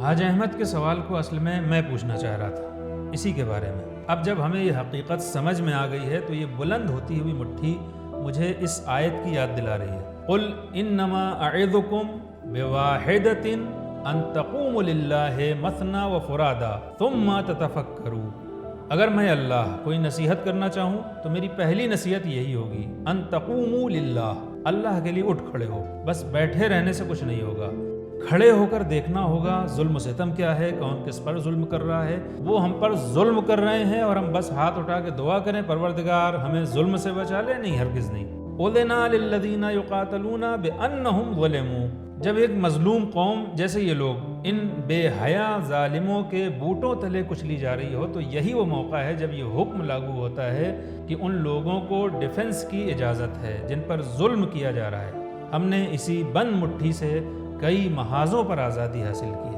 حاج احمد کے سوال کو اصل میں پوچھنا چاہ رہا تھا اسی کے بارے میں۔ اب جب ہمیں یہ حقیقت سمجھ میں آ گئی ہے تو یہ بلند ہوتی ہوئی مٹھی مجھے اس آیت کی یاد دلا رہی ہے، قُلْ إِنَّمَا أَعِظُكُمْ بِوَاحِدَةٍ أَن تَقُومُوا لِلَّهِ مَثْنَىٰ وَفُرَادَىٰ ثُمَّ تَتَفَكَّرُوا۔ اگر میں اللہ کوئی نصیحت کرنا چاہوں تو میری پہلی نصیحت یہی ہوگی، ان تقوموا للہ، اللہ کے لیے اٹھ کھڑے ہو۔ بس بیٹھے رہنے سے کچھ نہیں ہوگا، کھڑے ہو کر دیکھنا ہوگا ظلم و ستم کیا ہے، کون کس پر ظلم کر رہا ہے۔ وہ ہم پر ظلم کر رہے ہیں اور ہم بس ہاتھ اٹھا کے دعا کریں پروردگار ہمیں ظلم سے بچا لے؟ نہیں، ہرگز نہیں۔ اُذِنَ لِلَّذِينَ يُقَاتَلُونَ بِأَنَّهُمْ ظُلِمُوا۔ جب ایک مظلوم قوم جیسے یہ لوگ ان بے حیا ظالموں کے بوٹوں تلے کچلی جا رہی ہو تو یہی وہ موقع ہے جب یہ حکم لاگو ہوتا ہے کہ ان لوگوں کو ڈیفنس کی اجازت ہے جن پر ظلم کیا جا رہا ہے۔ ہم نے اسی بند مٹھی سے کئی محاذوں پر آزادی حاصل کی۔